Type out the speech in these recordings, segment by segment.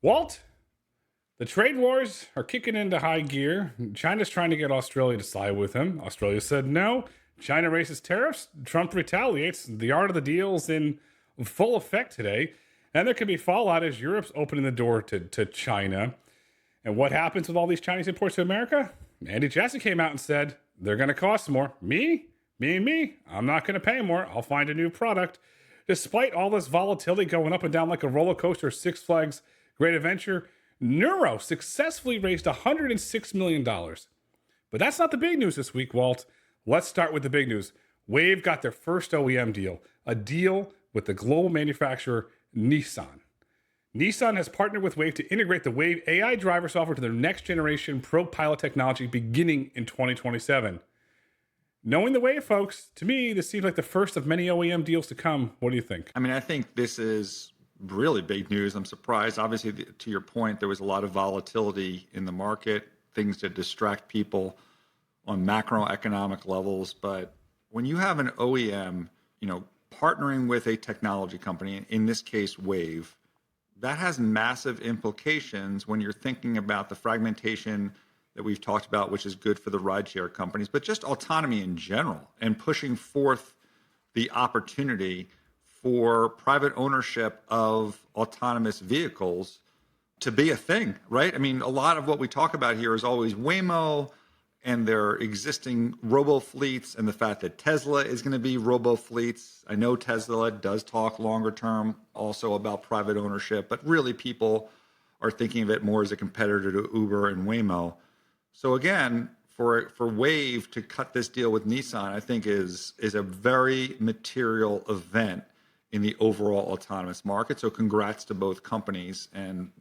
Walt, the trade wars are kicking into high gear. China's trying to get Australia to side with him. Australia said no. China raises tariffs. Trump retaliates. The art of the deal's in full effect today. And there could be fallout as Europe's opening the door to China. And what happens with all these Chinese imports to America? Andy Jassy came out and said, they're going to cost more. Me? I'm not going to pay more. I'll find a new product. Despite all this volatility going up and down like a roller coaster, Six Flags Great Adventure, Nuro successfully raised $106 million. But that's not the big news this week, Walt. Let's start with the big news. Wayve got their first OEM deal, a deal with the global manufacturer Nissan. Nissan has partnered with Wayve to integrate the Wayve AI driver software to their next generation ProPILOT technology beginning in 2027. Knowing the Wayve folks, to me, this seems like the first of many OEM deals to come. What do you think? I mean, I think this is really big news. I'm surprised. Obviously, to your point, there was a lot of volatility in the market, things that distract people on macroeconomic levels. But when you have an OEM, partnering with a technology company, in this case, Wayve, that has massive implications when you're thinking about the fragmentation that we've talked about, which is good for the rideshare companies, but just autonomy in general and pushing forth the opportunity for private ownership of autonomous vehicles to be a thing, right? I mean, a lot of what we talk about here is always Waymo and their existing robo fleets and the fact that Tesla is going to be robo fleets. I know Tesla does talk longer term also about private ownership, but really people are thinking of it more as a competitor to Uber and Waymo. So again, for Wayve to cut this deal with Nissan, I think is a very material event in the overall autonomous market. So congrats to both companies. And,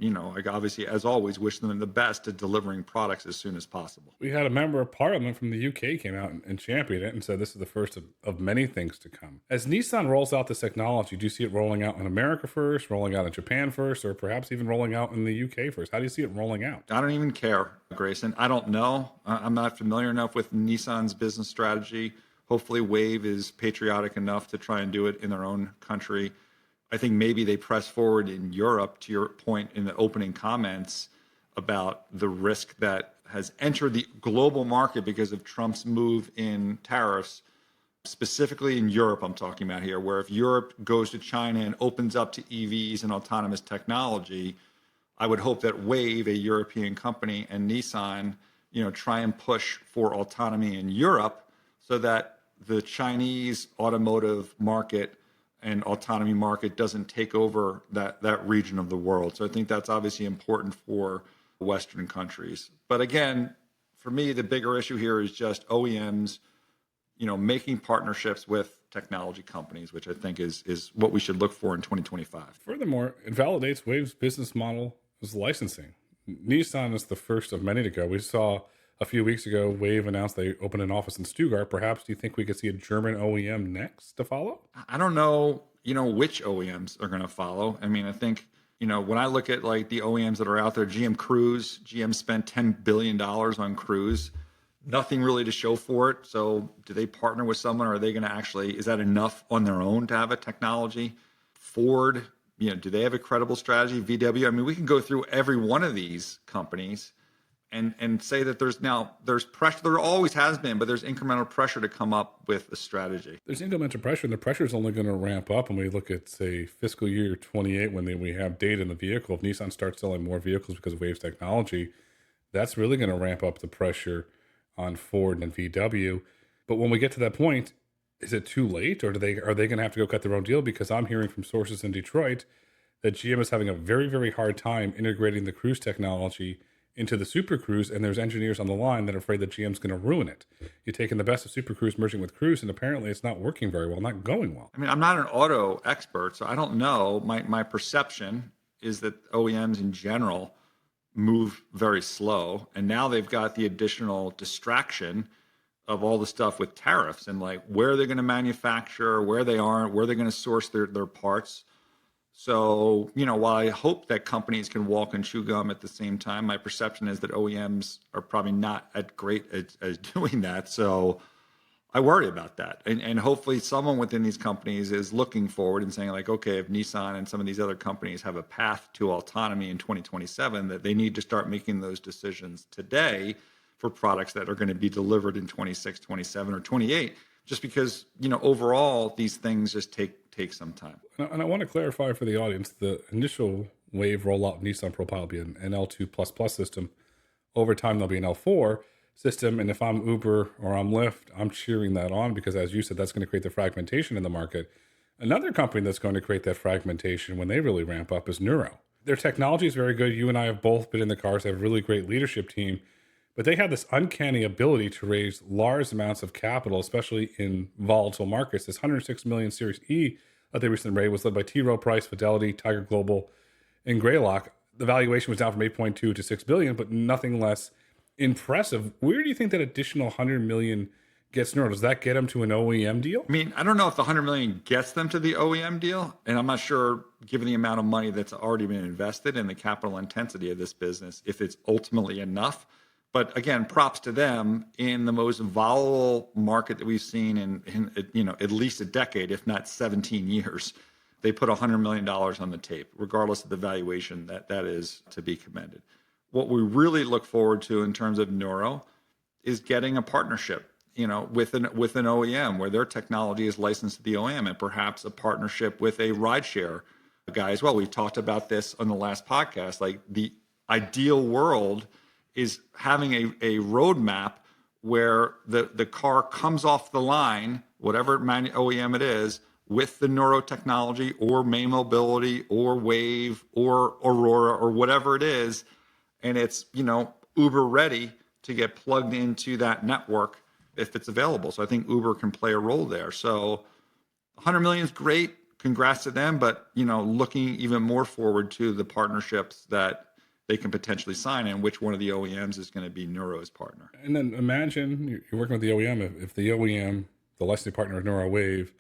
obviously, as always, wish them the best at delivering products as soon as possible. We had a member of parliament from the UK came out and championed it and said this is the first of many things to come. As Nissan rolls out this technology, do you see it rolling out in America first, rolling out in Japan first, or perhaps even rolling out in the UK first? How do you see it rolling out? I don't even care, Grayson. I don't know. I'm not familiar enough with Nissan's business strategy. Hopefully Wayve is patriotic enough to try and do it in their own country. I think maybe they press forward in Europe, to your point in the opening comments about the risk that has entered the global market because of Trump's move in tariffs, specifically in Europe I'm talking about here, where if Europe goes to China and opens up to EVs and autonomous technology, I would hope that Wayve, a European company, and Nissan, try and push for autonomy in Europe so that the Chinese automotive market and autonomy market doesn't take over that region of the world. So I think that's obviously important for Western countries. But again, for me, the bigger issue here is just OEMs, making partnerships with technology companies, which I think is what we should look for in 2025. Furthermore, it validates Wayve's business model as licensing. Nissan is the first of many to go. We saw a few weeks ago, Wayve announced they opened an office in Stuttgart. Perhaps do you think we could see a German OEM next to follow? I don't know, which OEMs are going to follow. I mean, I think, when I look at like the OEMs that are out there, GM spent $10 billion on Cruise, nothing really to show for it. So do they partner with someone, or are they going to is that enough on their own to have a technology? Ford, do they have a credible strategy? VW, I mean, we can go through every one of these companies and say that there's pressure. There always has been, but there's incremental pressure to come up with a strategy. There's incremental pressure, and the pressure is only going to ramp up when we look at, say, fiscal year 28, when we have data in the vehicle. If Nissan starts selling more vehicles because of Wayve's technology, that's really going to ramp up the pressure on Ford and VW. But when we get to that point, is it too late, or are they going to have to go cut their own deal? Because I'm hearing from sources in Detroit that GM is having a very, very hard time integrating the Cruise technology into the Super Cruise, and there's engineers on the line that are afraid that GM's going to ruin it. You're taking the best of Super Cruise, merging with Cruise, and apparently it's not working very well, not going well. I mean, I'm not an auto expert, so I don't know. My perception is that OEMs in general move very slow, and now they've got the additional distraction of all the stuff with tariffs and like where they're going to manufacture, where they aren't, where they're going to source their parts. So, while I hope that companies can walk and chew gum at the same time, my perception is that OEMs are probably not as great as doing that. So I worry about that. And hopefully someone within these companies is looking forward and saying like, okay, if Nissan and some of these other companies have a path to autonomy in 2027, that they need to start making those decisions today for products that are going to be delivered in 26, 27, or 28, just because, overall, these things just take some time. And I want to clarify for the audience, the initial Wayve rollout of Nissan ProPILOT will be an L2++ system. Over time, there'll be an L4 system. And if I'm Uber or I'm Lyft, I'm cheering that on because, as you said, that's going to create the fragmentation in the market. Another company that's going to create that fragmentation when they really ramp up is Nuro. Their technology is very good. You and I have both been in the cars. They have a really great leadership team, but they have this uncanny ability to raise large amounts of capital, especially in volatile markets. This 106 million Series E that they recently raised was led by T. Rowe Price, Fidelity, Tiger Global, and Greylock. The valuation was down from 8.2 to 6 billion, but nothing less impressive. Where do you think that additional 100 million gets Nuro? Does that get them to an OEM deal? I mean, I don't know if the 100 million gets them to the OEM deal, and I'm not sure, given the amount of money that's already been invested and the capital intensity of this business, if it's ultimately enough. But again, props to them in the most volatile market that we've seen in at least a decade, if not 17 years. They put $100 million on the tape, regardless of the valuation. That is to be commended. What we really look forward to in terms of Nuro is getting a partnership, with an OEM where their technology is licensed to the OEM, and perhaps a partnership with a rideshare guy as well. We talked about this on the last podcast. Like, the ideal world is having a roadmap where the car comes off the line, whatever OEM it is, with the Nuro technology or May Mobility or Wayve or Aurora or whatever it is, and it's Uber ready to get plugged into that network if it's available. So I think Uber can play a role there. So 100 million is great. Congrats to them, but looking even more forward to the partnerships that they can potentially sign, and which one of the OEMs is going to be Nuro's partner. And then imagine you're working with the OEM. If the OEM, the licensing partner of Nuro, Wayve,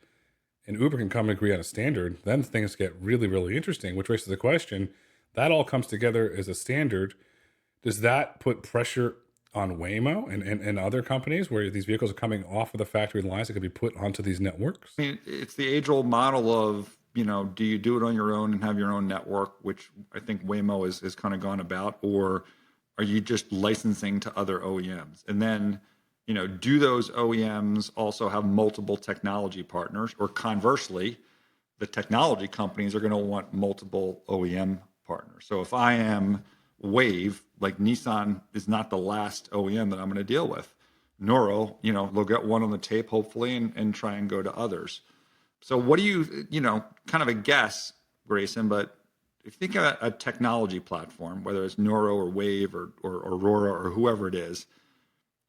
and Uber can come and agree on a standard, then things get really, really interesting, which raises the question, that all comes together as a standard. Does that put pressure on Waymo and other companies where these vehicles are coming off of the factory lines that could be put onto these networks? I mean, it's the age-old model of, do you do it on your own and have your own network, which I think Waymo is kind of gone about, or are you just licensing to other OEMs? And then, do those OEMs also have multiple technology partners, or conversely, the technology companies are going to want multiple OEM partners? So if I am Wayve, like, Nissan is not the last OEM that I'm going to deal with. Nuro, they'll get one on the tape, hopefully, and try and go to others. So what do you, kind of a guess, Grayson, but if you think of a technology platform, whether it's Nuro or Wayve or Aurora or whoever it is,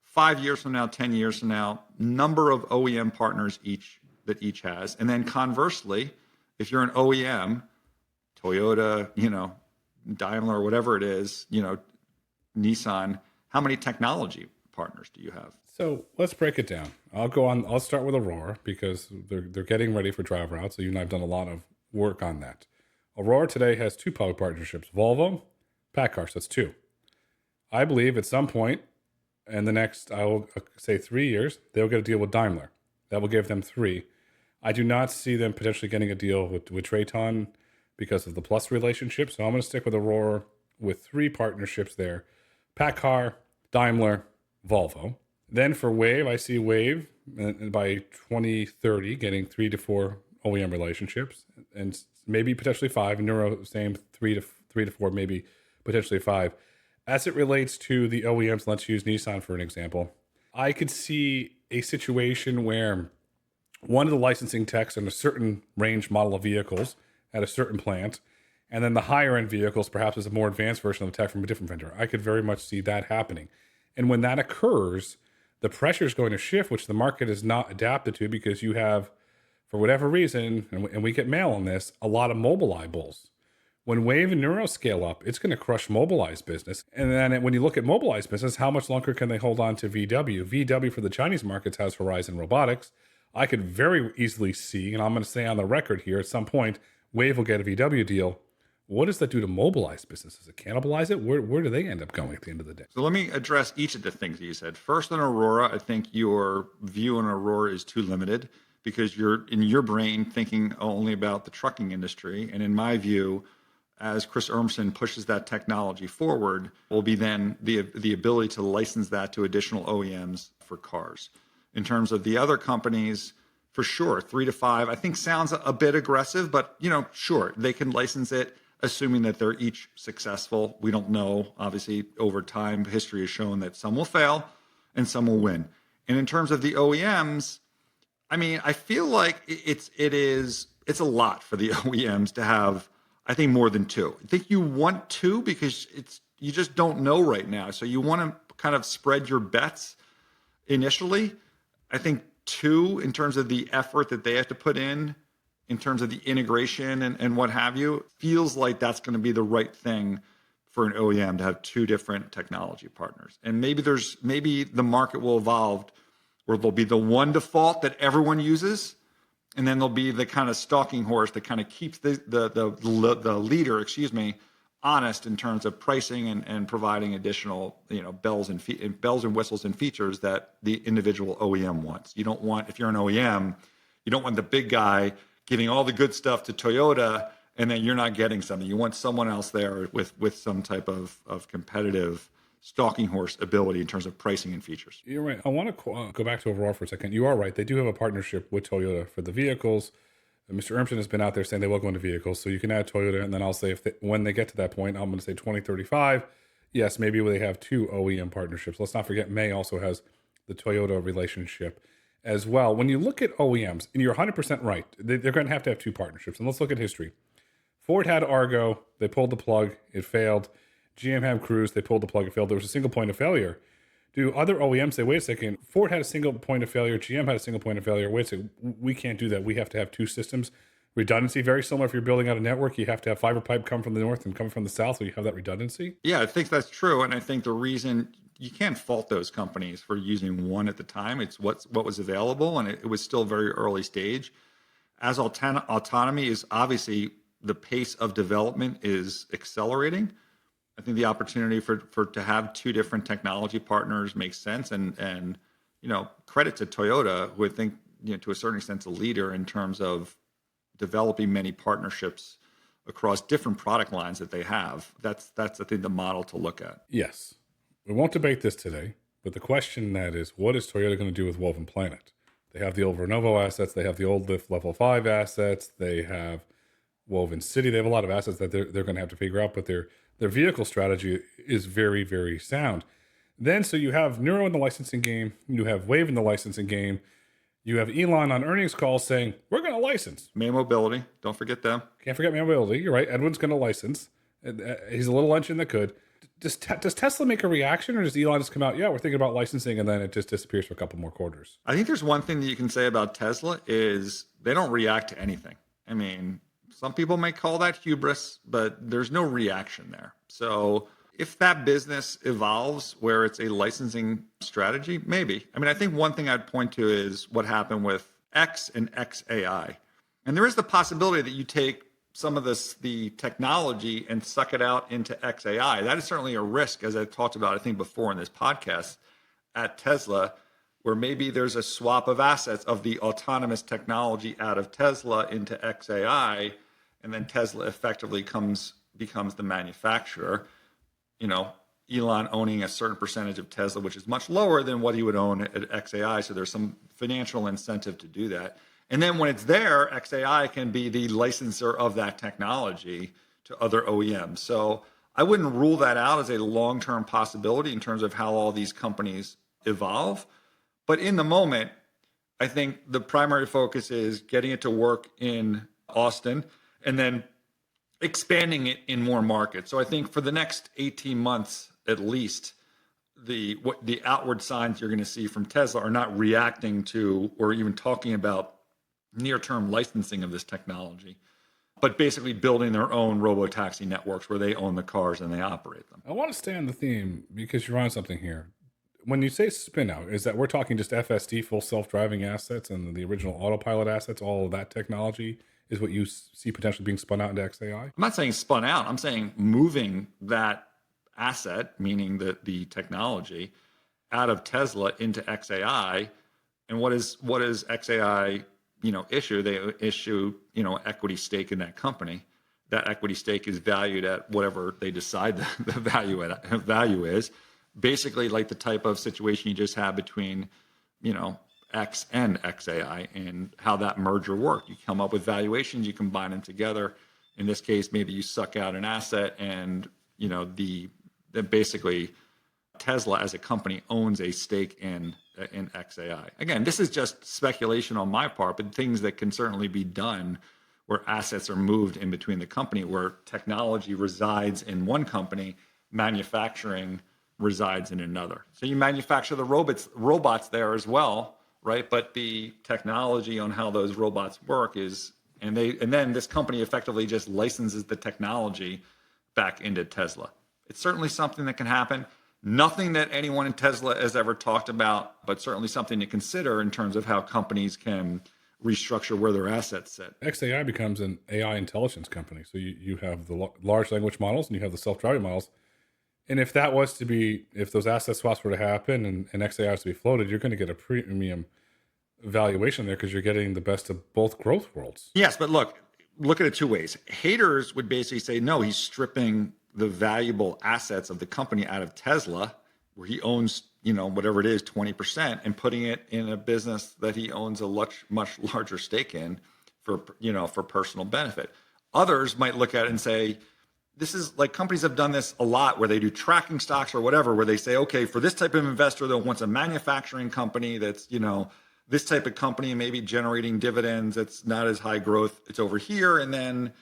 5 years from now, 10 years from now, number of OEM partners each has. And then conversely, if you're an OEM, Toyota, Daimler, or whatever it is, Nissan, how many technology partners do you have? So let's break it down. I'll start with Aurora because they're getting ready for driver out. So you and I have done a lot of work on that. Aurora today has two public partnerships, Volvo, PACCAR, so that's two. I believe at some point in the next, I will say 3 years, they'll get a deal with Daimler. That will give them three. I do not see them potentially getting a deal with Traton because of the Plus relationship. So I'm going to stick with Aurora with three partnerships there. PACCAR, Daimler, Volvo. Then for Wayve, I see Wayve by 2030 getting 3 to 4 OEM relationships, and maybe potentially 5. Nuro, same 3 to 4, maybe potentially 5. As it relates to the OEMs, let's use Nissan for an example. I could see a situation where one of the licensing techs in a certain range model of vehicles at a certain plant, and then the higher end vehicles perhaps is a more advanced version of the tech from a different vendor. I could very much see that happening. And when that occurs, the pressure is going to shift, which the market is not adapted to, because you have, for whatever reason, and we get mail on this, a lot of Mobileye bulls. When Wayve and Nuro scale up, it's going to crush Mobileye's business. And then when you look at Mobileye's business, how much longer can they hold on to VW? VW for the Chinese markets has Horizon Robotics. I could very easily see, and I'm going to say on the record here, at some point, Wayve will get a VW deal. What does that do to Mobileye's business? Does it cannibalize it? Where do they end up going at the end of the day? So let me address each of the things that you said. First, on Aurora, I think your view on Aurora is too limited because you're in your brain thinking only about the trucking industry. And in my view, as Chris Urmson pushes that technology forward, will be then the ability to license that to additional OEMs for cars. In terms of the other companies, for sure, 3 to 5, I think sounds a bit aggressive, but sure, they can license it, assuming that they're each successful. We don't know. Obviously, over time, history has shown that some will fail and some will win. And in terms of the OEMs, I mean, I feel like it's a lot for the OEMs to have, I think, more than 2. I think you want 2 because you just don't know right now. So you want to kind of spread your bets initially. I think 2, in terms of the effort that they have to put in terms of the integration and what have you, feels like that's going to be the right thing for an OEM to have 2 different technology partners. And maybe the market will evolve where there'll be the one default that everyone uses, and then there'll be the kind of stalking horse that kind of keeps the leader, honest in terms of pricing and providing additional, bells and whistles and features that the individual OEM wants. You don't want, if you're an OEM, you don't want the big guy giving all the good stuff to Toyota and then you're not getting something. You want someone else there with some type of competitive stalking horse ability in terms of pricing and features. You're right. I want to go back to Aurora for a second. You are right. They do have a partnership with Toyota for the vehicles. Mr. Urmson has been out there saying they will go into vehicles. So you can add Toyota. And then I'll say when they get to that point, I'm going to say 2035. Yes, maybe they have 2 OEM partnerships. Let's not forget May also has the Toyota relationship as well. When you look at OEMs, and you're 100% right, they're going to have 2 partnerships. And let's look at history. Ford had Argo. They pulled the plug. It failed. GM had Cruise. They pulled the plug. It failed. There was a single point of failure. Do other OEMs say, wait a second, Ford had a single point of failure. GM had a single point of failure. Wait a second, we can't do that. We have to have 2 systems. Redundancy, very similar. If you're building out a network, you have to have fiber pipe come from the north and come from the south, so you have that redundancy. Yeah, I think that's true. And I think the reason you can't fault those companies for using one at the time. It's what was available, and it was still very early stage. As autonomy is obviously the pace of development is accelerating. I think the opportunity for to have 2 different technology partners makes sense, and credit to Toyota, who I think to a certain extent is a leader in terms of developing many partnerships across different product lines that they have. That's I think the model to look at. Yes. We won't debate this today, but the question that is, what is Toyota going to do with Woven Planet? They have the old Renovo assets. They have the old Lyft Level 5 assets. They have Woven City. They have a lot of assets that they're going to have to figure out, but their vehicle strategy is very, very sound. Then, so you have Nuro in the licensing game. You have Wayve in the licensing game. You have Elon on earnings calls saying, we're going to license. May Mobility, don't forget them. Can't forget May Mobility. You're right. Edwin's going to license. He's a little lunch in the could. Does Tesla make a reaction, or does Elon just come out, yeah, we're thinking about licensing, and then it just disappears for a couple more quarters? I think there's one thing that you can say about Tesla is they don't react to anything. I mean, some people may call that hubris, but there's no reaction there. So if that business evolves where it's a licensing strategy, maybe. I mean, I think one thing I'd point to is what happened with X and XAI. And there is the possibility that you take some of the technology and suck it out into XAI. That is certainly a risk, as I talked about, I think, before in this podcast at Tesla, where maybe there's a swap of assets of the autonomous technology out of Tesla into XAI, and then Tesla effectively becomes the manufacturer. Elon owning a certain percentage of Tesla, which is much lower than what he would own at XAI. So there's some financial incentive to do that. And then when it's there, XAI can be the licensor of that technology to other OEMs. So I wouldn't rule that out as a long-term possibility in terms of how all these companies evolve. But in the moment, I think the primary focus is getting it to work in Austin and then expanding it in more markets. So I think for the next 18 months, at least, the outward signs you're going to see from Tesla are not reacting to or even talking about near-term licensing of this technology, but basically building their own robo-taxi networks where they own the cars and they operate them. I want to stay on the theme because you're on something here. When you say spin out, is that we're talking just FSD, full self-driving assets, and the original autopilot assets, all of that technology is what you see potentially being spun out into XAI? I'm not saying spun out. I'm saying moving that asset, meaning the technology, out of Tesla into XAI. And what is XAI, issue? They issue, equity stake in that company. That equity stake is valued at whatever they decide the value is. Basically, like the type of situation you just had between, X and XAI and how that merger worked. You come up with valuations, you combine them together. In this case, maybe you suck out an asset, and basically Tesla as a company owns a stake in XAI. Again, this is just speculation on my part, but things that can certainly be done where assets are moved in between the company, where technology resides in one company, manufacturing resides in another. So you manufacture the robots there as well, right? But the technology on how those robots work is, and then this company effectively just licenses the technology back into Tesla. It's certainly something that can happen. Nothing that anyone in Tesla has ever talked about, but certainly something to consider in terms of how companies can restructure where their assets sit. XAI becomes an AI intelligence company. So you have the large language models and you have the self-driving models. And if those asset swaps were to happen and XAI is to be floated, you're going to get a premium valuation there because you're getting the best of both growth worlds. Yes, but look at it two ways. Haters would basically say, no, he's stripping the valuable assets of the company out of Tesla, where he owns, whatever it is, 20%, and putting it in a business that he owns a much larger stake in for personal benefit. Others might look at it and say, this is like, companies have done this a lot where they do tracking stocks or whatever, where they say, okay, for this type of investor that wants a manufacturing company that's, this type of company maybe generating dividends, it's not as high growth, it's over here. And then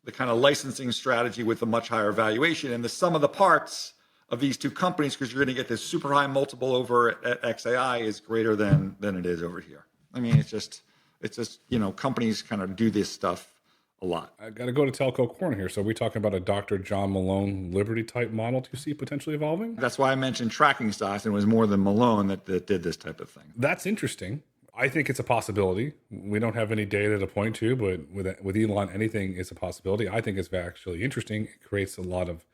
the kind of licensing strategy with a much higher valuation, and the sum of the parts of these two companies, because you're going to get this super high multiple over at XAI, is greater than it is over here. I mean, it's just companies kind of do this stuff a lot. I got to go to telco corner here. So are we talking about a Dr. John Malone Liberty type model do you see potentially evolving? That's why I mentioned tracking stocks, and it was more than Malone that did this type of thing. That's interesting. I think it's a possibility. We don't have any data to point to, but with Elon, anything is a possibility. I think it's actually interesting. It creates a lot of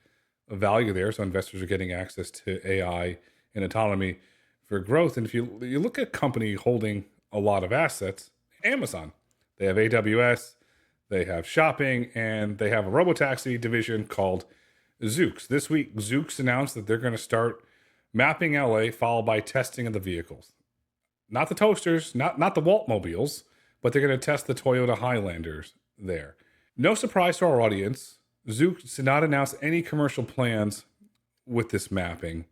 value there. So investors are getting access to AI and autonomy for growth. And if you look at a company holding a lot of assets, Amazon, they have AWS, they have shopping, and they have a robotaxi division called Zoox. This week, Zoox announced that they're going to start mapping LA, followed by testing of the vehicles. Not the toasters, not the Waltmobiles, but they're going to test the Toyota Highlanders there. No surprise to our audience, Zoox did not announce any commercial plans with this mapping.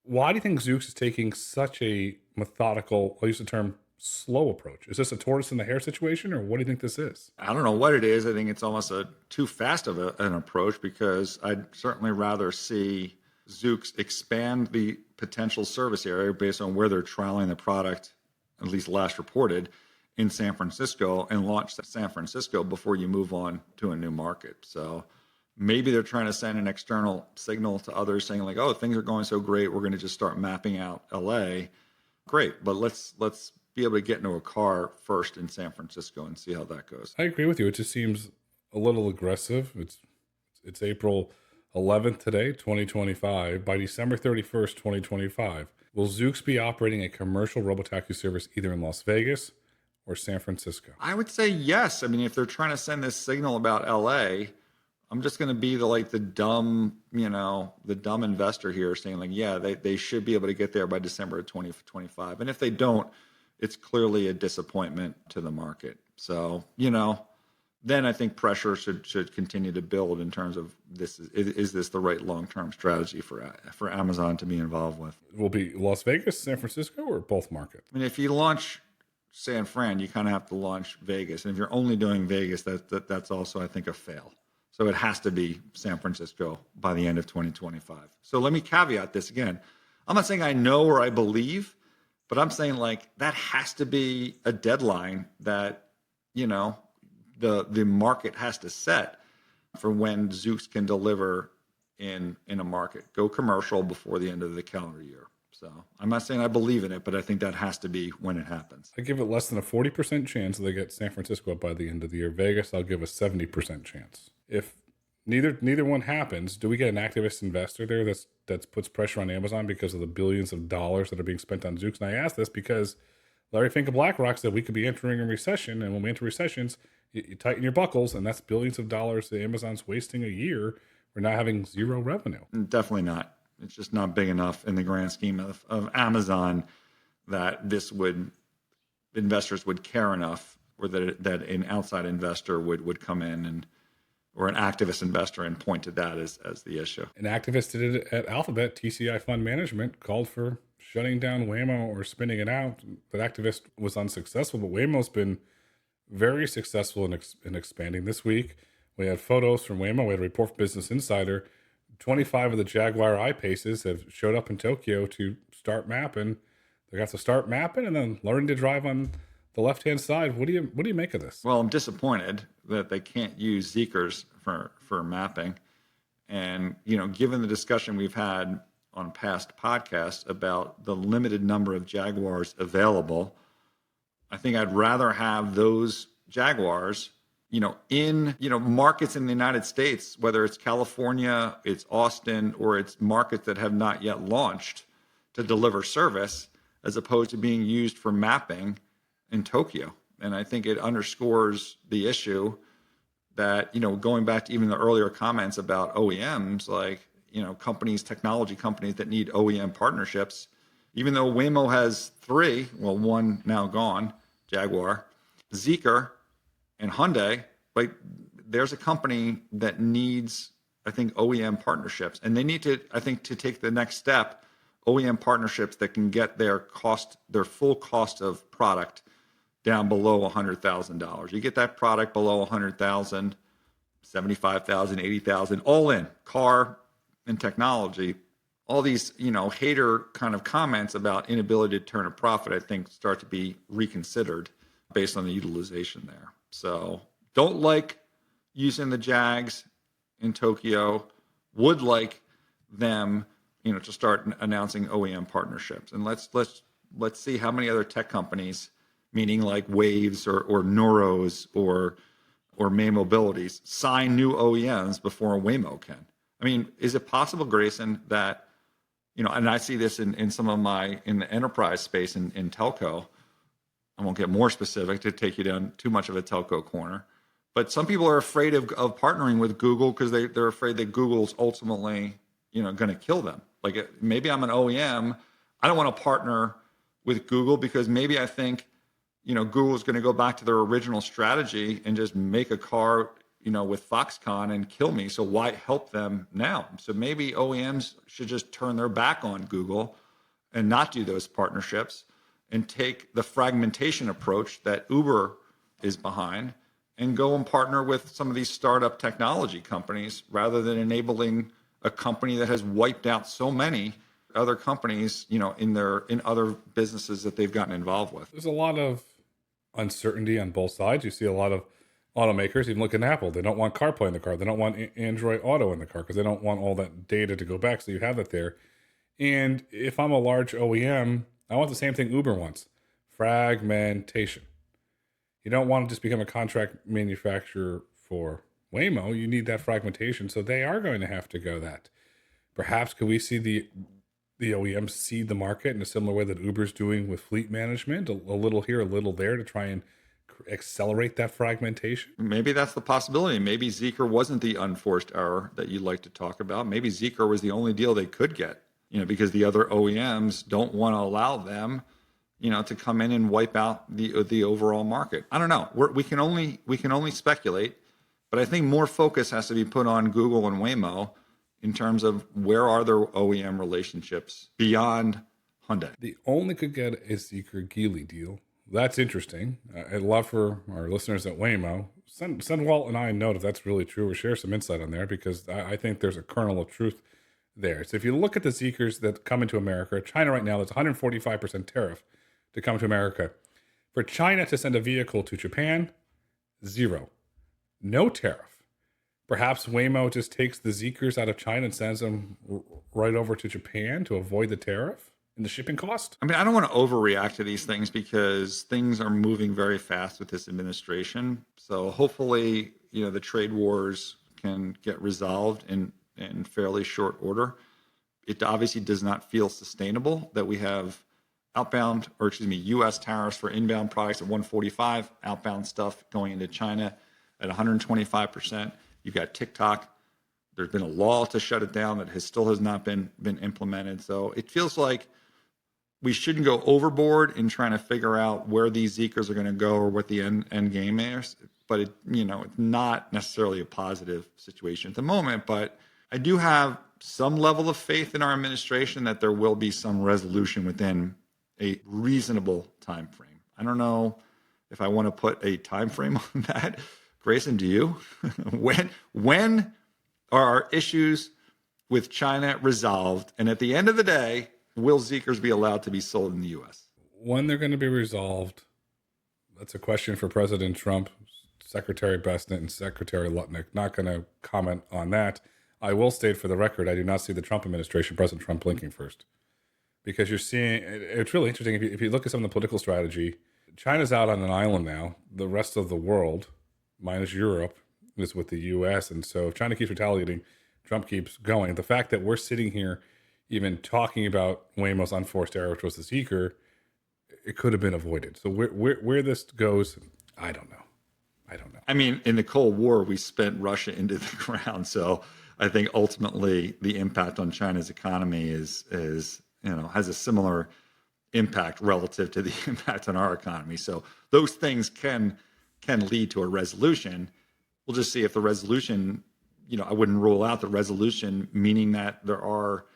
Why do you think Zoox is taking such a methodical, I'll use the term, slow approach? Is this a tortoise and the hare situation, or what do you think this is? I don't know what it is. I think it's almost too fast of an approach, because I'd certainly rather see Zoox expand the potential service area based on where they're trialing the product, at least last reported, in San Francisco, and launch San Francisco before you move on to a new market. So maybe they're trying to send an external signal to others saying like, oh, things are going so great, we're going to just start mapping out LA. Great, but let's be able to get into a car first in San Francisco and see how that goes. I agree with you. It just seems a little aggressive. It's April 11th today, 2025. By December 31st, 2025, will Zoox be operating a commercial robotaxi service either in Las Vegas or San Francisco? I would say yes. I mean, if they're trying to send this signal about LA, I'm just going to be the dumb investor here saying like, yeah, they should be able to get there by December of 2025. And if they don't, it's clearly a disappointment to the market. So, then I think pressure should continue to build in terms of is this the right long-term strategy for Amazon to be involved with? Will it be Las Vegas, San Francisco, or both markets? I mean, if you launch San Fran, you kind of have to launch Vegas. And if you're only doing Vegas, that's also, I think, a fail. So it has to be San Francisco by the end of 2025. So let me caveat this again. I'm not saying I know or I believe, but I'm saying like that has to be a deadline that, the market has to set for when Zoox can deliver in a market. Go commercial before the end of the calendar year. So I'm not saying I believe in it, but I think that has to be when it happens. I give it less than a 40% chance that they get San Francisco up by the end of the year. Vegas, I'll give a 70% chance. If neither one happens, do we get an activist investor there that puts pressure on Amazon because of the billions of dollars that are being spent on Zoox? And I ask this because Larry Fink of BlackRock said we could be entering a recession, and when we enter recessions, you tighten your buckles, and that's billions of dollars that Amazon's wasting a year. We're not having zero revenue. Definitely not. It's just not big enough in the grand scheme of Amazon that investors would care enough, or that an outside investor would come in or an activist investor and point to that as the issue. An activist did it at Alphabet. TCI Fund Management called for shutting down Waymo or spinning it out. That activist was unsuccessful, but Waymo's been very successful in expanding. This week, we had photos from Waymo. We had a report from Business Insider. 25 of the Jaguar I-Paces have showed up in Tokyo to start mapping. They got to start mapping and then learning to drive on the left-hand side. What do you make of this? Well, I'm disappointed that they can't use Zeekrs for mapping. And, given the discussion we've had on past podcasts about the limited number of Jaguars available, I think I'd rather have those Jaguars, in, markets in the United States, whether it's California, it's Austin, or it's markets that have not yet launched to deliver service, as opposed to being used for mapping in Tokyo. And I think it underscores the issue that, going back to even the earlier comments about OEMs, like, technology companies that need OEM partnerships, even though Waymo has three, well, one now gone, Jaguar, Zeekr, and Hyundai, like, there's a company that needs, I think, OEM partnerships. And they need to, I think, to take the next step, OEM partnerships that can get their full cost of product down below $100,000. You get that product below $100,000, $75,000, $80,000, all in, car and technology. All these, hater kind of comments about inability to turn a profit, I think, start to be reconsidered based on the utilization there. So don't like using the Jags in Tokyo, would like them, to start announcing OEM partnerships. And let's see how many other tech companies, meaning like Waves or Nuros or May Mobilities, sign new OEMs before Waymo can. I mean, is it possible, Grayson, that, and I see this in some of in the enterprise space in telco, I won't get more specific to take you down too much of a telco corner, but some people are afraid of partnering with Google because they're afraid that Google's ultimately, going to kill them. Like, maybe I'm an OEM, I don't want to partner with Google because maybe I think, Google's going to go back to their original strategy and just make a car, with Foxconn and kill me. So why help them now? So maybe OEMs should just turn their back on Google and not do those partnerships and take the fragmentation approach that Uber is behind and go and partner with some of these startup technology companies rather than enabling a company that has wiped out so many other companies, in other businesses that they've gotten involved with. There's a lot of uncertainty on both sides. You see a lot of automakers, even look at Apple. They don't want CarPlay in the car. They don't want Android Auto in the car because they don't want all that data to go back. So you have it there. And if I'm a large OEM, I want the same thing Uber wants: fragmentation. You don't want to just become a contract manufacturer for Waymo. You need that fragmentation. So they are going to have to go that. Perhaps could we see the OEMs seed the market in a similar way that Uber's doing with fleet management, a little here, a little there, to try and accelerate that fragmentation? Maybe that's the possibility. Maybe Zeekr wasn't the unforced error that you like to talk about. Maybe Zeekr was the only deal they could get, because the other OEMs don't want to allow them, to come in and wipe out the overall market. I don't know. We can only speculate, but I think more focus has to be put on Google and Waymo in terms of where are their OEM relationships beyond Hyundai. The only could get a Zeekr Geely deal. That's interesting. I'd love for our listeners at Waymo, send Walt and I a note if that's really true, or share some insight on there, because I think there's a kernel of truth there. So if you look at the Zeekrs that come into America, China right now, that's 145% tariff to come to America. For China to send a vehicle to Japan, zero. No tariff. Perhaps Waymo just takes the Zeekrs out of China and sends them right over to Japan to avoid the tariff. in the shipping cost? I mean, I don't want to overreact to these things because things are moving very fast with this administration. So hopefully, the trade wars can get resolved in fairly short order. It obviously does not feel sustainable that we have U.S. tariffs for inbound products at 145, outbound stuff going into China at 125%. You've got TikTok. There's been a law to shut it down that still has not been implemented. So it feels like we shouldn't go overboard in trying to figure out where these Zeekers are going to go or what the end game is. But it's not necessarily a positive situation at the moment. But I do have some level of faith in our administration that there will be some resolution within a reasonable time frame. I don't know if I want to put a time frame on that. Grayson, do you? when are our issues with China resolved? And at the end of the day, will Zeekers be allowed to be sold in the U.S.? When they're going to be resolved, that's a question for President Trump, Secretary Bessent, and Secretary Lutnick. Not going to comment on that. I will state for the record, I do not see the Trump administration, President Trump, blinking first. Because you're seeing, it's really interesting. If you look at some of the political strategy, China's out on an island now. The rest of the world, minus Europe, is with the U.S. And so if China keeps retaliating, Trump keeps going. The fact that we're sitting here even talking about Waymo's unforced error, which was the Zeekr, it could have been avoided. So where this goes, I don't know. I mean, in the Cold War, we spent Russia into the ground. So I think ultimately the impact on China's economy is has a similar impact relative to the impact on our economy. So those things can lead to a resolution. We'll just see if the resolution, I wouldn't rule out the resolution, meaning that there are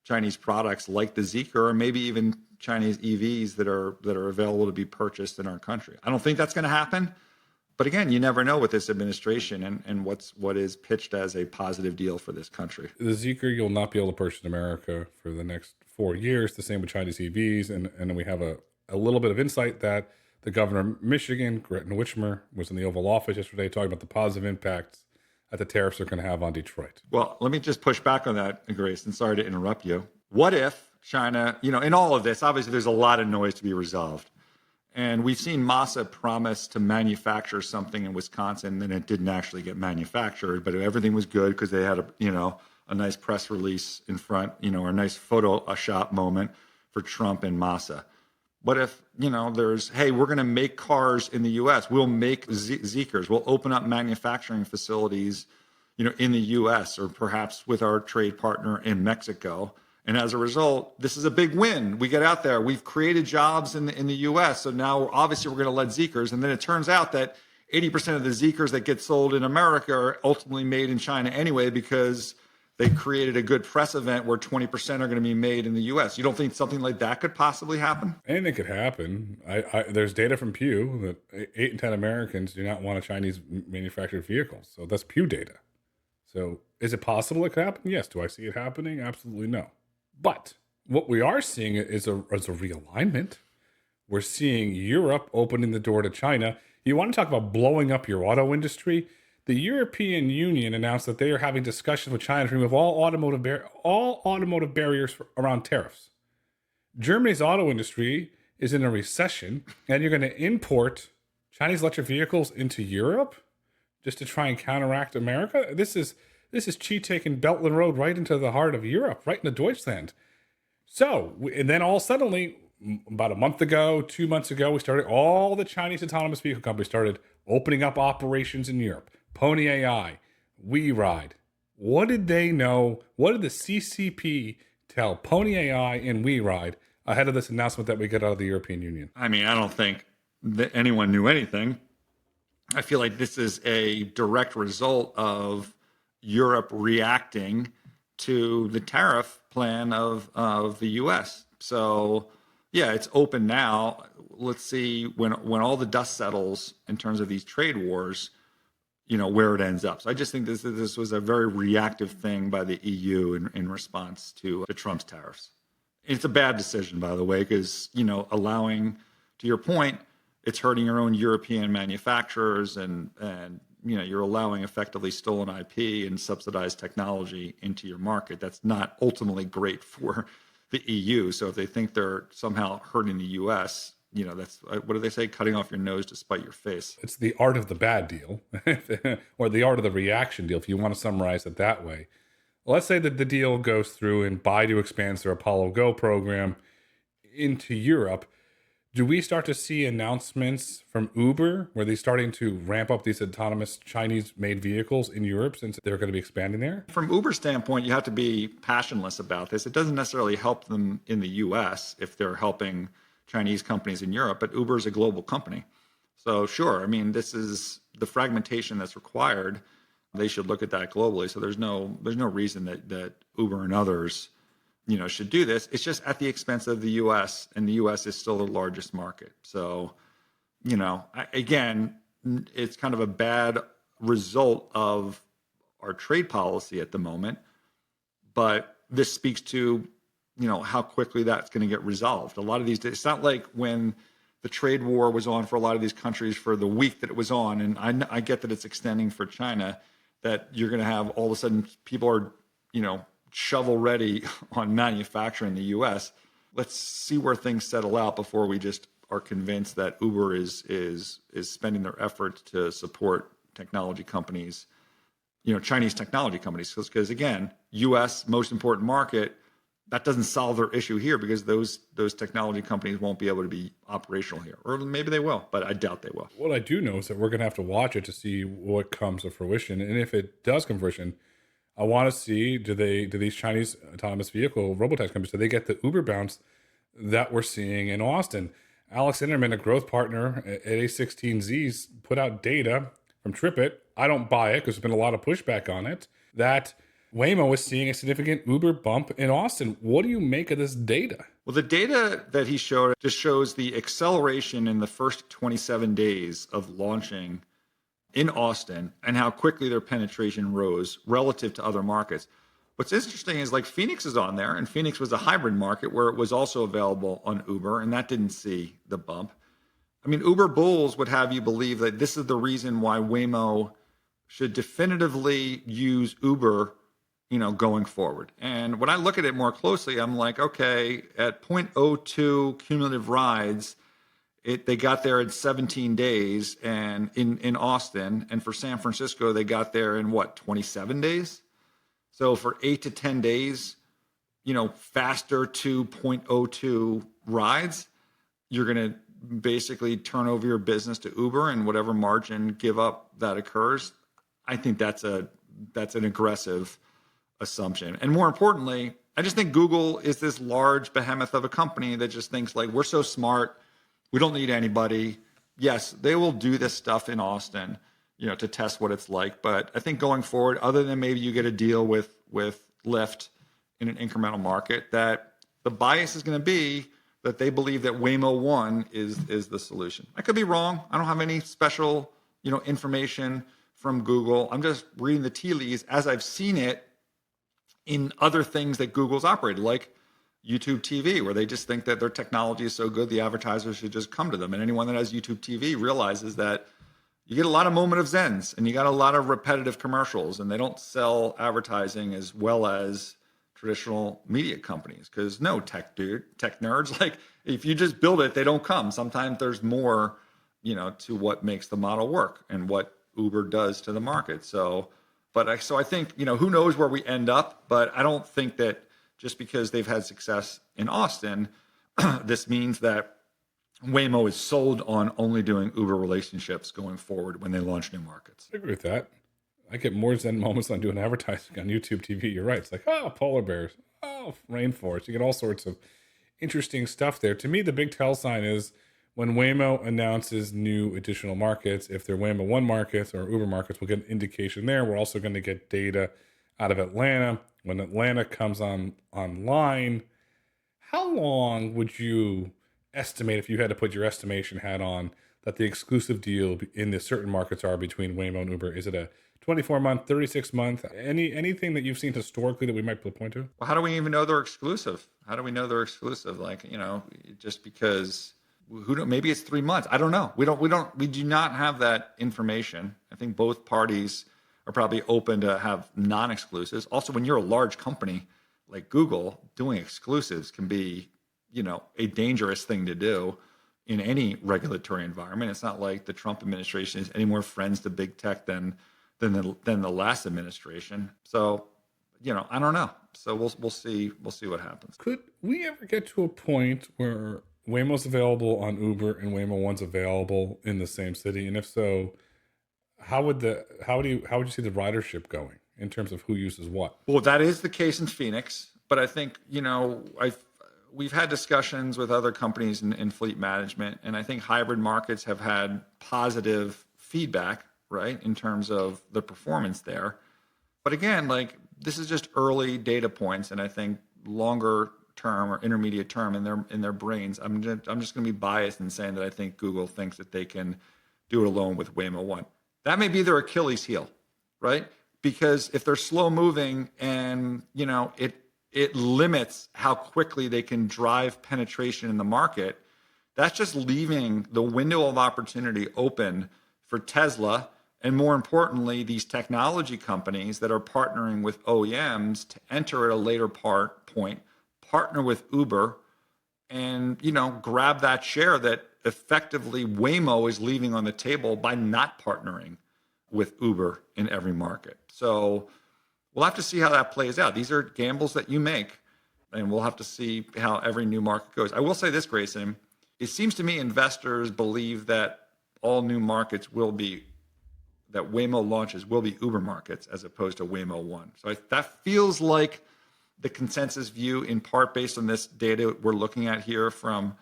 Chinese products like the Zeekr or maybe even Chinese EVs that are available to be purchased in our country. I don't think that's going to happen. But again, you never know with this administration and what is pitched as a positive deal for this country. The Zeekr, you'll not be able to purchase in America for the next 4 years. The same with Chinese EVs. And then we have a little bit of insight that the governor of Michigan, Gretchen Whitmer, was in the Oval Office yesterday talking about the positive impacts that the tariffs are going to have on Detroit. Well, let me just push back on that, Grayson. Sorry to interrupt you. What if China, in all of this, obviously there's a lot of noise to be resolved. And we've seen Massa promise to manufacture something in Wisconsin, and it didn't actually get manufactured, but everything was good because they had a nice press release in front, or a nice Photoshop moment for Trump and Massa. What if, there's, hey, we're going to make cars in the U.S. We'll make Zeekers. We'll open up manufacturing facilities, in the U.S. or perhaps with our trade partner in Mexico. And as a result, this is a big win. We get out there. We've created jobs in the U.S. So now, obviously, we're going to let Zeekers. And then it turns out that 80% of the Zeekers that get sold in America are ultimately made in China anyway because they created a good press event where 20% are going to be made in the U.S. You don't think something like that could possibly happen? Anything could happen. There's data from Pew that 8 in 10 Americans do not want a Chinese manufactured vehicle. So that's Pew data. So is it possible it could happen? Yes. Do I see it happening? Absolutely no. But what we are seeing is a realignment. We're seeing Europe opening the door to China. You want to talk about blowing up your auto industry? The European Union announced that they are having discussions with China to remove all automotive barriers around tariffs. Germany's auto industry is in a recession, and you're going to import Chinese electric vehicles into Europe just to try and counteract America? This is Chi taking Beltland Road right into the heart of Europe, right into Deutschland. So, and then all suddenly, about a month ago, 2 months ago, all the Chinese autonomous vehicle companies started opening up operations in Europe. Pony AI, WeRide. What did they know? What did the CCP tell Pony AI and WeRide ahead of this announcement that we get out of the European Union? I mean, I don't think that anyone knew anything. I feel like this is a direct result of Europe reacting to the tariff plan of the U.S. So, yeah, it's open now. Let's see when all the dust settles in terms of these trade wars, where it ends up. So I just think this was a very reactive thing by the EU in response to Trump's tariffs. It's a bad decision, by the way, because, allowing, to your point, it's hurting your own European manufacturers and you're allowing effectively stolen IP and subsidized technology into your market. That's not ultimately great for the EU. So if they think they're somehow hurting the US, that's, what do they say? Cutting off your nose to spite your face. It's the art of the bad deal, or the art of the reaction deal, if you want to summarize it that way. Let's say that the deal goes through and Baidu expands their Apollo Go program into Europe. Do we start to see announcements from Uber where they're starting to ramp up these autonomous Chinese-made vehicles in Europe since they're going to be expanding there? From Uber's standpoint, you have to be passionless about this. It doesn't necessarily help them in the US if they're helping Chinese companies in Europe, but Uber is a global company. So sure, I mean, this is the fragmentation that's required. They should look at that globally. So there's no reason that Uber and others should do this. It's just at the expense of the U.S., and the U.S. is still the largest market. So, again, it's kind of a bad result of our trade policy at the moment. But this speaks to, how quickly that's going to get resolved. A lot of these, it's not like when the trade war was on for a lot of these countries for the week that it was on, and I get that it's extending for China, that you're going to have all of a sudden people are, shovel ready on manufacturing in the U.S. Let's see where things settle out before we just are convinced that Uber is spending their efforts to support technology companies, Chinese technology companies. Because again, U.S. most important market, that doesn't solve their issue here because those technology companies won't be able to be operational here, or maybe they will, but I doubt they will. What I do know is that we're going to have to watch it to see what comes to fruition, and if it does come to fruition, I want to see, do these Chinese autonomous vehicle robotaxi companies, do they get the Uber bounce that we're seeing in Austin? Alex Innerman, a growth partner at A16Z's, put out data from TripIt. I don't buy it because there's been a lot of pushback on it, that Waymo is seeing a significant Uber bump in Austin. What do you make of this data? Well, the data that he showed just shows the acceleration in the first 27 days of launching in Austin and how quickly their penetration rose relative to other markets. What's interesting is like Phoenix is on there, and Phoenix was a hybrid market where it was also available on Uber, and that didn't see the bump. I mean, Uber bulls would have you believe that this is the reason why Waymo should definitively use Uber, going forward. And when I look at it more closely, I'm like, okay, at 0.02 cumulative rides, they got there in 17 days, and in Austin, and for San Francisco, they got there in 27 days? So for 8 to 10 days, faster to 0.02 rides, you're going to basically turn over your business to Uber and whatever margin give up that occurs. I think that's an aggressive assumption. And more importantly, I just think Google is this large behemoth of a company that just thinks like, we're so smart, we don't need anybody. Yes, they will do this stuff in Austin, to test what it's like. But I think going forward, other than maybe you get a deal with Lyft in an incremental market, that the bias is going to be that they believe that Waymo 1 is the solution. I could be wrong. I don't have any special, information from Google. I'm just reading the tea leaves as I've seen it in other things that Google's operated, like YouTube TV, where they just think that their technology is so good, the advertisers should just come to them. And anyone that has YouTube TV realizes that you get a lot of moment of zens and you got a lot of repetitive commercials, and they don't sell advertising as well as traditional media companies. Because no, tech nerds, like if you just build it, they don't come. Sometimes there's more, to what makes the model work and what Uber does to the market. So I think, who knows where we end up, but I don't think that just because they've had success in Austin, this means that Waymo is sold on only doing Uber relationships going forward when they launch new markets. I agree with that. I get more zen moments on doing advertising on YouTube TV. You're right. It's like, oh, polar bears, oh, rainforest. You get all sorts of interesting stuff there. To me, the big tell sign is when Waymo announces new additional markets. If they're Waymo 1 markets or Uber markets, we'll get an indication there. We're also going to get data out of Atlanta. When Atlanta comes online, how long would you estimate, if you had to put your estimation hat on, that the exclusive deal in the certain markets are between Waymo and Uber? Is it a 24-month, 36-month, anything that you've seen historically that we might point to? Well, how do we even know they're exclusive? How do we know they're exclusive? Like, just because maybe it's 3 months. I don't know. We do not have that information. I think both parties are probably open to have non-exclusives. Also, when you're a large company like Google, doing exclusives can be, a dangerous thing to do in any regulatory environment. It's not like the Trump administration is any more friends to big tech than the last administration. So, I don't know. So we'll see what happens. Could we ever get to a point where Waymo's available on Uber and Waymo One's available in the same city? And if so, how would you see the ridership going in terms of who uses what? Well, that is the case in Phoenix, but I think we've had discussions with other companies in fleet management, and I think hybrid markets have had positive feedback, right, in terms of the performance there. But again, like, this is just early data points, and I think longer term or intermediate term in their brains, I'm just going to be biased in saying that I think Google thinks that they can do it alone with Waymo One. That may be their Achilles heel, right? Because if they're slow moving and it limits how quickly they can drive penetration in the market, that's just leaving the window of opportunity open for Tesla, and more importantly, these technology companies that are partnering with OEMs to enter at a later point, partner with Uber, and grab that share that effectively Waymo is leaving on the table by not partnering with Uber in every market. So we'll have to see how that plays out. These are gambles that you make, and we'll have to see how every new market goes. I will say this, Grayson, it seems to me investors believe that all new markets that Waymo launches will be Uber markets as opposed to Waymo One. So that feels like the consensus view, in part based on this data we're looking at here from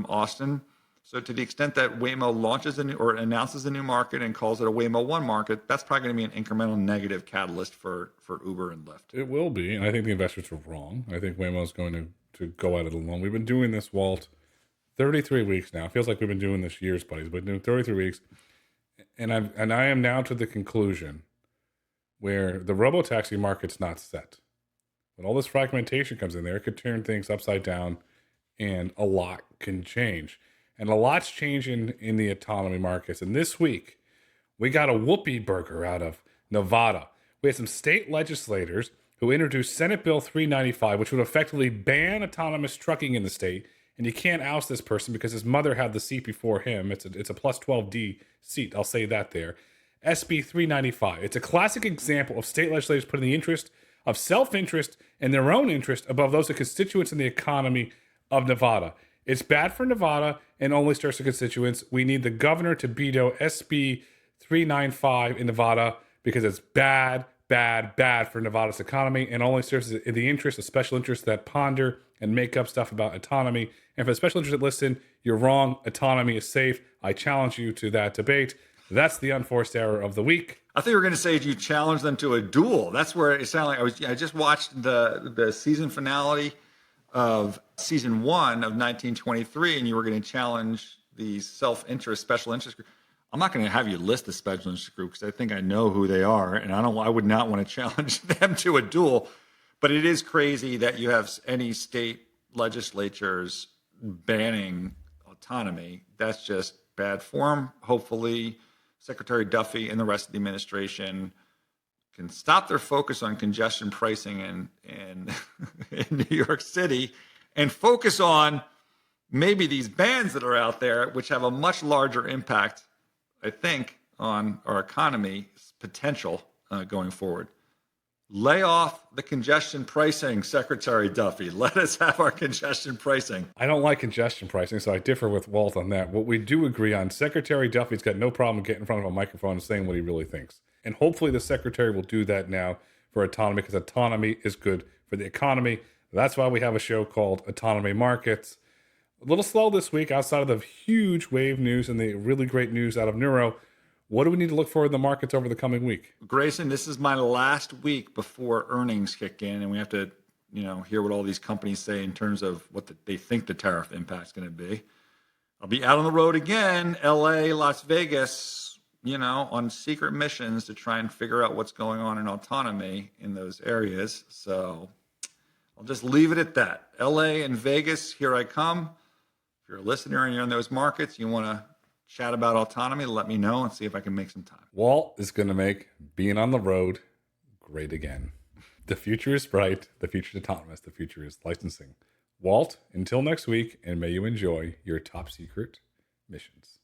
Austin. So to the extent that Waymo launches or announces a new market and calls it a Waymo One market, that's probably going to be an incremental negative catalyst for Uber and Lyft. It will be, and I think the investors are wrong. I think Waymo is going to go at it alone. We've been doing this, Walt, 33 weeks now. It feels like we've been doing this years, buddies. We've been doing 33 weeks, and I am now to the conclusion where the robotaxi market's not set. When all this fragmentation comes in there, it could turn things upside down, and a lot can change. And a lot's changing in the autonomy markets. And this week, we got a whoopee burger out of Nevada. We had some state legislators who introduced Senate Bill 395, which would effectively ban autonomous trucking in the state. And you can't oust this person because his mother had the seat before him. It's a plus 12D seat. I'll say that there. SB 395. It's a classic example of state legislators putting the interest of self-interest and their own interest above those of constituents in the economy of Nevada. It's bad for Nevada and only serves the constituents. We need the governor to veto SB 395 in Nevada because it's bad for Nevada's economy and only serves in the interest of special interests that ponder and make up stuff about autonomy. And for the special interests that listen, you're wrong. Autonomy is safe. I challenge you to that debate. That's the unforced error of the week. I thought you were going to say you challenged them to a duel. That's where it sounded like I just watched the season finale of season 1 of 1923, and you were going to challenge the self-interest, special interest group. I'm not going to have you list the special interest group because I think I know who they are, and I would not want to challenge them to a duel. But it is crazy that you have any state legislatures banning autonomy. That's just bad form. Hopefully, Secretary Duffy and the rest of the administration can stop their focus on congestion pricing in New York City and focus on maybe these bans that are out there, which have a much larger impact, I think, on our economy's potential going forward. Lay off the congestion pricing, Secretary Duffy. Let us have our congestion pricing. I don't like congestion pricing, so I differ with Walt on that. What we do agree on, Secretary Duffy's got no problem getting in front of a microphone and saying what he really thinks. And hopefully the secretary will do that now for autonomy, because autonomy is good for the economy. That's why we have a show called Autonomy Markets. A little slow this week outside of the huge Wayve news and the really great news out of Nuro. What do we need to look for in the markets over the coming week? Grayson, this is my last week before earnings kick in, and we have to, hear what all these companies say in terms of what they think the tariff impact is going to be. I'll be out on the road again, LA, Las Vegas, on secret missions to try and figure out what's going on in autonomy in those areas. So I'll just leave it at that. LA and Vegas, here I come. If you're a listener and you're in those markets, you want to chat about autonomy, let me know and see if I can make some time. Walt is going to make being on the road great again. The future is bright. The future is autonomous. The future is licensing. Walt, until next week, and may you enjoy your top secret missions.